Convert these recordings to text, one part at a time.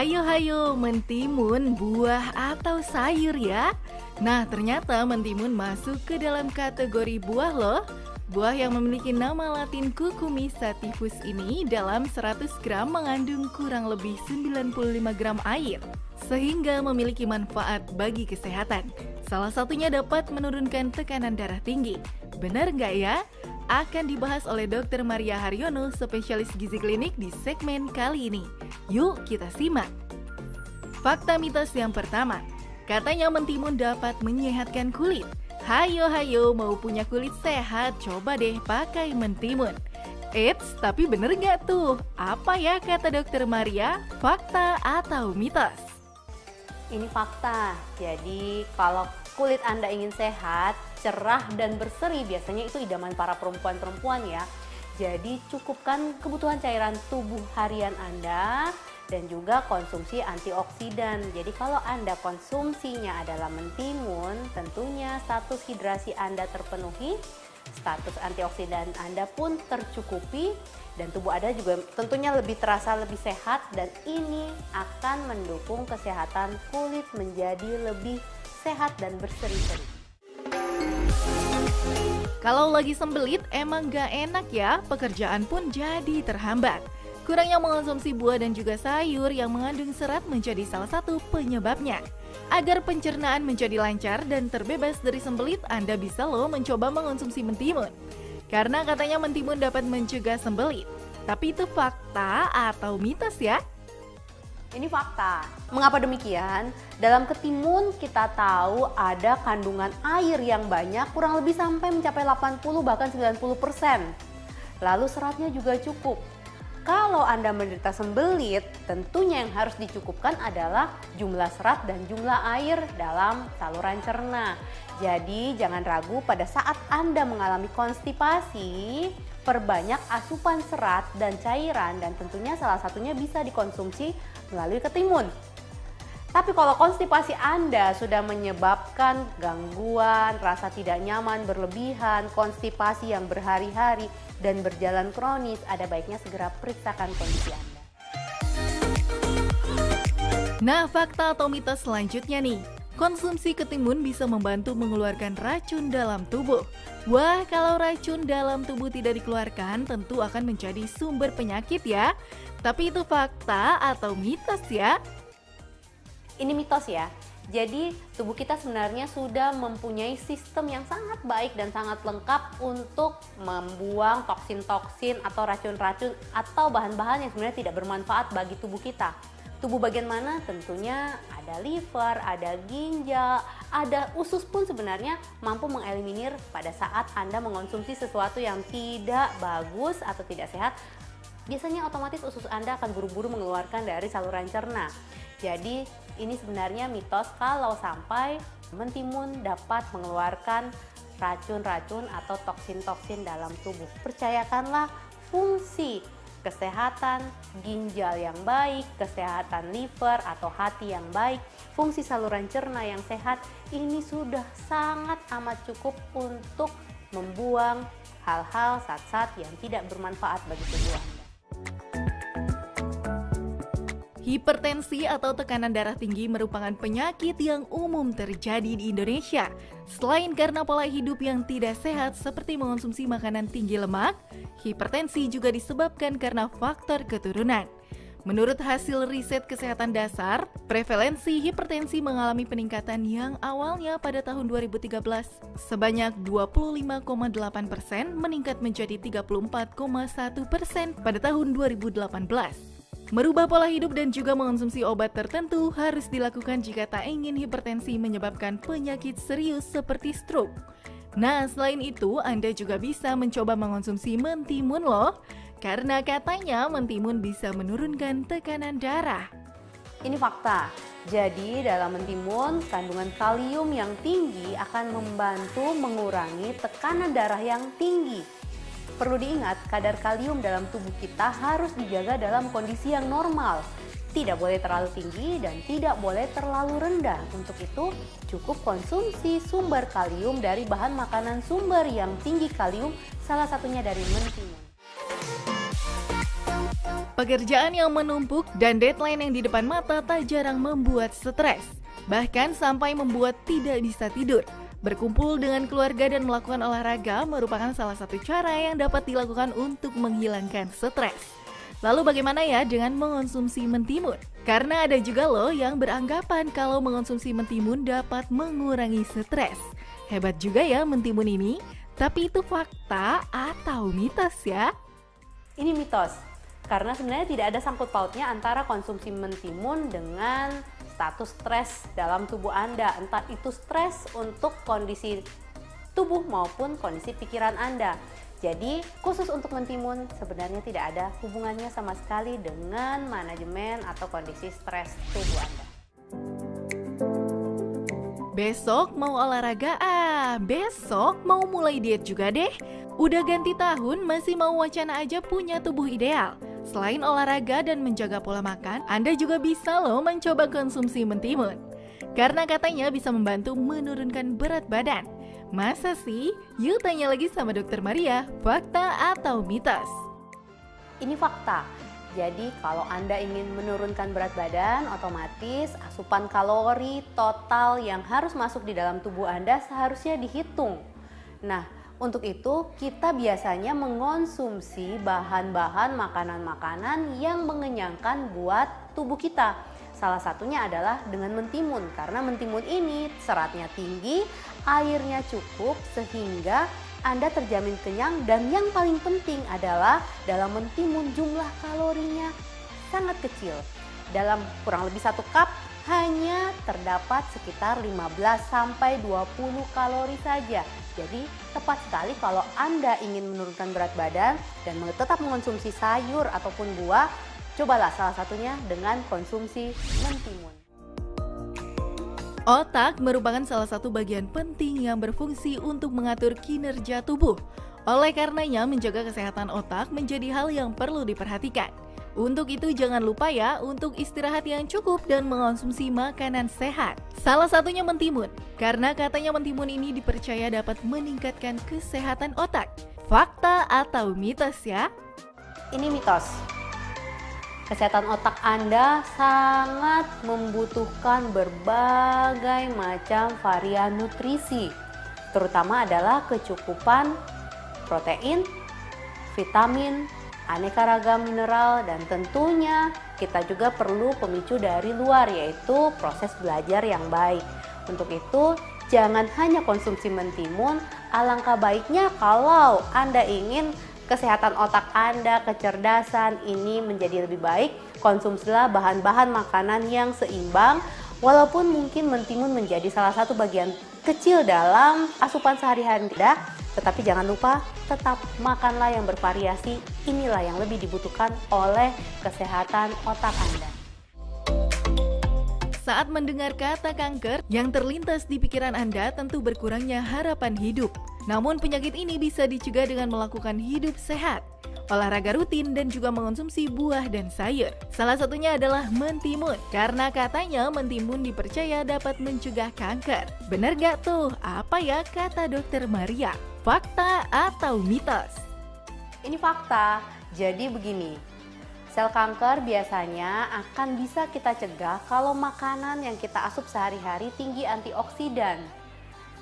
Hayo mentimun, buah atau sayur ya. Nah, ternyata mentimun masuk ke dalam kategori buah loh. Buah yang memiliki nama latin Cucumis sativus ini dalam 100 gram mengandung kurang lebih 95 gram air, sehingga memiliki manfaat bagi kesehatan. Salah satunya dapat menurunkan tekanan darah tinggi. Benar nggak ya? Akan dibahas oleh Dr. Maria Haryono, spesialis gizi klinik di segmen kali ini. Yuk kita simak. Fakta mitos yang pertama, katanya mentimun dapat menyehatkan kulit. Hayo mau punya kulit sehat, coba deh pakai mentimun. Eits, tapi bener nggak tuh? Apa ya kata Dr. Maria? Fakta atau mitos? Ini fakta. Jadi kalau kulit Anda ingin sehat, cerah dan berseri, biasanya itu idaman para perempuan-perempuan ya. Jadi cukupkan kebutuhan cairan tubuh harian Anda dan juga konsumsi antioksidan. Jadi kalau Anda konsumsinya adalah mentimun, tentunya status hidrasi Anda terpenuhi, status antioksidan Anda pun tercukupi, dan tubuh Anda juga tentunya lebih terasa lebih sehat, dan ini akan mendukung kesehatan kulit menjadi lebih sehat dan berseri-seri. Kalau lagi sembelit emang gak enak ya, pekerjaan pun jadi terhambat. Kurangnya mengonsumsi buah dan juga sayur yang mengandung serat menjadi salah satu penyebabnya. Agar pencernaan menjadi lancar dan terbebas dari sembelit, Anda bisa loh mencoba mengonsumsi mentimun. Karena katanya mentimun dapat mencegah sembelit. Tapi itu fakta atau mitos ya? Ini fakta. Mengapa demikian? Dalam ketimun kita tahu ada kandungan air yang banyak, kurang lebih sampai mencapai 80 bahkan 90%. Lalu seratnya juga cukup. Kalau Anda menderita sembelit, tentunya yang harus dicukupkan adalah jumlah serat dan jumlah air dalam saluran cerna. Jadi jangan ragu pada saat Anda mengalami konstipasi, perbanyak asupan serat dan cairan, dan tentunya salah satunya bisa dikonsumsi melalui ketimun. Tapi kalau konstipasi Anda sudah menyebabkan gangguan, rasa tidak nyaman berlebihan, konstipasi yang berhari-hari dan berjalan kronis, ada baiknya segera periksakan kondisi Anda. Nah, fakta atau mitos selanjutnya nih. Konsumsi ketimun bisa membantu mengeluarkan racun dalam tubuh. Wah, kalau racun dalam tubuh tidak dikeluarkan, tentu akan menjadi sumber penyakit ya. Tapi itu fakta atau mitos ya? Ini mitos ya. Jadi tubuh kita sebenarnya sudah mempunyai sistem yang sangat baik dan sangat lengkap untuk membuang toksin-toksin atau racun-racun atau bahan-bahan yang sebenarnya tidak bermanfaat bagi tubuh kita. Tubuh bagian mana? Tentunya ada liver, ada ginjal, ada usus pun sebenarnya mampu mengeliminir pada saat Anda mengonsumsi sesuatu yang tidak bagus atau tidak sehat. Biasanya otomatis usus Anda akan buru-buru mengeluarkan dari saluran cerna. Jadi ini sebenarnya mitos kalau sampai mentimun dapat mengeluarkan racun-racun atau toksin-toksin dalam tubuh. Percayakanlah fungsi kesehatan ginjal yang baik, kesehatan liver atau hati yang baik, fungsi saluran cerna yang sehat, ini sudah sangat amat cukup untuk membuang hal-hal zat-zat yang tidak bermanfaat bagi tubuh Anda. Hipertensi atau tekanan darah tinggi merupakan penyakit yang umum terjadi di Indonesia. Selain karena pola hidup yang tidak sehat seperti mengonsumsi makanan tinggi lemak, hipertensi juga disebabkan karena faktor keturunan. Menurut hasil riset kesehatan dasar, prevalensi hipertensi mengalami peningkatan yang awalnya pada tahun 2013 sebanyak 25,8% meningkat menjadi 34,1% pada tahun 2018. Merubah pola hidup dan juga mengonsumsi obat tertentu harus dilakukan jika tak ingin hipertensi menyebabkan penyakit serius seperti stroke. Nah, selain itu, Anda juga bisa mencoba mengonsumsi mentimun loh, karena katanya mentimun bisa menurunkan tekanan darah. Ini fakta. Jadi dalam mentimun, kandungan kalium yang tinggi akan membantu mengurangi tekanan darah yang tinggi. Perlu diingat, kadar kalium dalam tubuh kita harus dijaga dalam kondisi yang normal. Tidak boleh terlalu tinggi dan tidak boleh terlalu rendah. Untuk itu, cukup konsumsi sumber kalium dari bahan makanan sumber yang tinggi kalium, salah satunya dari mentimun. Pekerjaan yang menumpuk dan deadline yang di depan mata tak jarang membuat stres, bahkan sampai membuat tidak bisa tidur. Berkumpul dengan keluarga dan melakukan olahraga merupakan salah satu cara yang dapat dilakukan untuk menghilangkan stres. Lalu bagaimana ya dengan mengonsumsi mentimun? Karena ada juga loh yang beranggapan kalau mengonsumsi mentimun dapat mengurangi stres. Hebat juga ya mentimun ini, tapi itu fakta atau mitos ya? Ini mitos, karena sebenarnya tidak ada sangkut pautnya antara konsumsi mentimun dengan status stres dalam tubuh Anda. Entah itu stres untuk kondisi tubuh maupun kondisi pikiran Anda. Jadi khusus untuk mentimun sebenarnya tidak ada hubungannya sama sekali dengan manajemen atau kondisi stres tubuh Anda. Besok mau olahraga besok mau mulai diet juga deh. Udah ganti tahun masih mau wacana aja punya tubuh ideal. Selain olahraga dan menjaga pola makan, Anda juga bisa loh mencoba konsumsi mentimun. Karena katanya bisa membantu menurunkan berat badan. Masa sih? Yuk tanya lagi sama Dokter Maria, fakta atau mitos? Ini fakta. Jadi kalau Anda ingin menurunkan berat badan, otomatis asupan kalori total yang harus masuk di dalam tubuh Anda seharusnya dihitung. Nah, untuk itu kita biasanya mengonsumsi bahan-bahan makanan-makanan yang mengenyangkan buat tubuh kita. Salah satunya adalah dengan mentimun, karena mentimun ini seratnya tinggi, airnya cukup sehingga Anda terjamin kenyang, dan yang paling penting adalah dalam mentimun jumlah kalorinya sangat kecil. Dalam kurang lebih 1 cup hanya terdapat sekitar 15-20 kalori saja. Jadi tepat sekali kalau Anda ingin menurunkan berat badan dan tetap mengonsumsi sayur ataupun buah, cobalah salah satunya dengan konsumsi mentimun. Otak merupakan salah satu bagian penting yang berfungsi untuk mengatur kinerja tubuh. Oleh karenanya, menjaga kesehatan otak menjadi hal yang perlu diperhatikan. Untuk itu jangan lupa ya untuk istirahat yang cukup dan mengonsumsi makanan sehat. Salah satunya mentimun, karena katanya mentimun ini dipercaya dapat meningkatkan kesehatan otak. Fakta atau mitos ya? Ini mitos. Kesehatan otak Anda sangat membutuhkan berbagai macam varian nutrisi, terutama adalah kecukupan protein, vitamin, aneka ragam mineral, dan tentunya kita juga perlu pemicu dari luar, yaitu proses belajar yang baik. Untuk itu jangan hanya konsumsi mentimun, alangkah baiknya kalau Anda ingin kesehatan otak Anda, kecerdasan ini menjadi lebih baik, konsumsilah bahan-bahan makanan yang seimbang. Walaupun mungkin mentimun menjadi salah satu bagian kecil dalam asupan sehari-hari Anda, tetapi jangan lupa tetap makanlah yang bervariasi. Inilah yang lebih dibutuhkan oleh kesehatan otak Anda. Saat mendengar kata kanker, yang terlintas di pikiran Anda tentu berkurangnya harapan hidup. Namun penyakit ini bisa dicegah dengan melakukan hidup sehat, olahraga rutin, dan juga mengonsumsi buah dan sayur. Salah satunya adalah mentimun, karena katanya mentimun dipercaya dapat mencegah kanker. Benar gak tuh? Apa ya kata Dokter Maria? Fakta atau mitos? Ini fakta. Jadi begini, sel kanker biasanya akan bisa kita cegah kalau makanan yang kita asup sehari-hari tinggi antioksidan.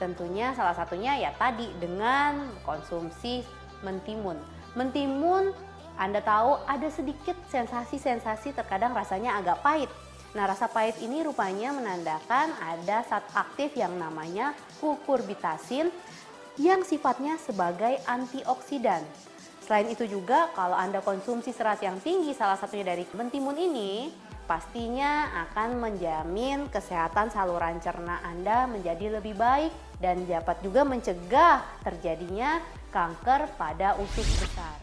Tentunya salah satunya ya tadi dengan konsumsi mentimun. Mentimun Anda tahu ada sedikit sensasi-sensasi, terkadang rasanya agak pahit. Nah, rasa pahit ini rupanya menandakan ada zat aktif yang namanya kukurbitasin yang sifatnya sebagai antioksidan. Selain itu juga kalau Anda konsumsi serat yang tinggi, salah satunya dari mentimun ini, pastinya akan menjamin kesehatan saluran cerna Anda menjadi lebih baik dan dapat juga mencegah terjadinya kanker pada usus besar.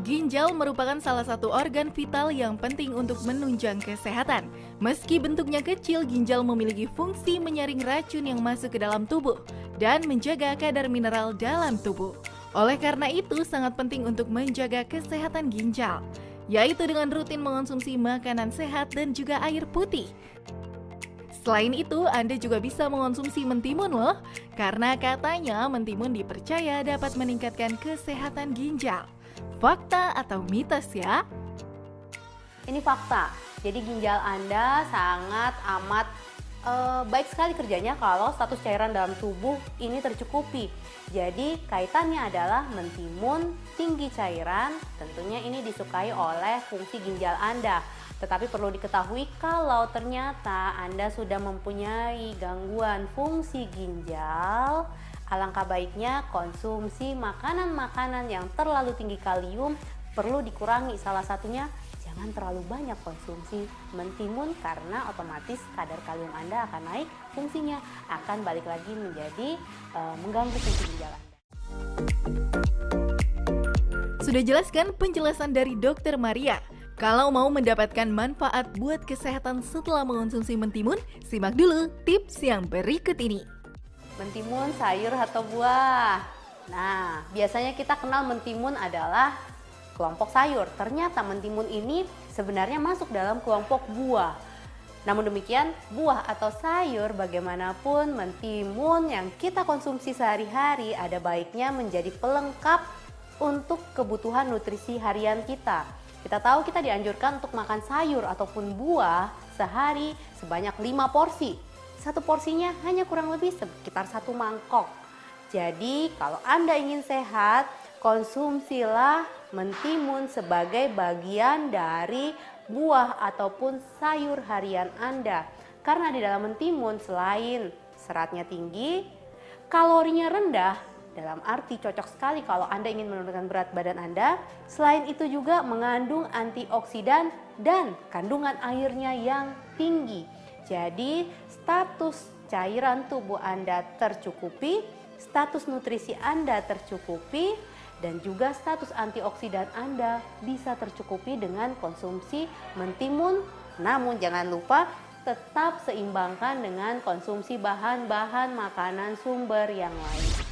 Ginjal merupakan salah satu organ vital yang penting untuk menunjang kesehatan. Meski bentuknya kecil, ginjal memiliki fungsi menyaring racun yang masuk ke dalam tubuh dan menjaga kadar mineral dalam tubuh. Oleh karena itu, sangat penting untuk menjaga kesehatan ginjal, yaitu dengan rutin mengonsumsi makanan sehat dan juga air putih. Selain itu, Anda juga bisa mengonsumsi mentimun loh, karena katanya mentimun dipercaya dapat meningkatkan kesehatan ginjal. Fakta atau mitos ya? Ini fakta. Jadi ginjal Anda sangat amat baik sekali kerjanya kalau status cairan dalam tubuh ini tercukupi. Jadi kaitannya adalah mentimun, tinggi cairan, tentunya ini disukai oleh fungsi ginjal Anda. Tetapi perlu diketahui kalau ternyata Anda sudah mempunyai gangguan fungsi ginjal, alangkah baiknya konsumsi makanan-makanan yang terlalu tinggi kalium perlu dikurangi. Salah satunya jangan terlalu banyak konsumsi mentimun karena otomatis kadar kalium Anda akan naik, fungsinya akan balik lagi menjadi mengganggu fungsi ginjal Anda. Sudah jelas kan penjelasan dari Dokter Maria? Kalau mau mendapatkan manfaat buat kesehatan setelah mengonsumsi mentimun, simak dulu tips yang berikut ini. Mentimun sayur atau buah? Nah, biasanya kita kenal mentimun adalah kelompok sayur. Ternyata mentimun ini sebenarnya masuk dalam kelompok buah. Namun demikian, buah atau sayur bagaimanapun mentimun yang kita konsumsi sehari-hari ada baiknya menjadi pelengkap untuk kebutuhan nutrisi harian kita. Kita tahu kita dianjurkan untuk makan sayur ataupun buah sehari sebanyak 5 porsi. Satu porsinya hanya kurang lebih sekitar 1 mangkok. Jadi kalau Anda ingin sehat, konsumsilah mentimun sebagai bagian dari buah ataupun sayur harian Anda. Karena di dalam mentimun selain seratnya tinggi, kalorinya rendah, dalam arti cocok sekali kalau Anda ingin menurunkan berat badan Anda. Selain itu juga mengandung antioksidan dan kandungan airnya yang tinggi. Jadi status cairan tubuh Anda tercukupi, status nutrisi Anda tercukupi, dan juga status antioksidan Anda bisa tercukupi dengan konsumsi mentimun. Namun jangan lupa tetap seimbangkan dengan konsumsi bahan-bahan makanan sumber yang lain.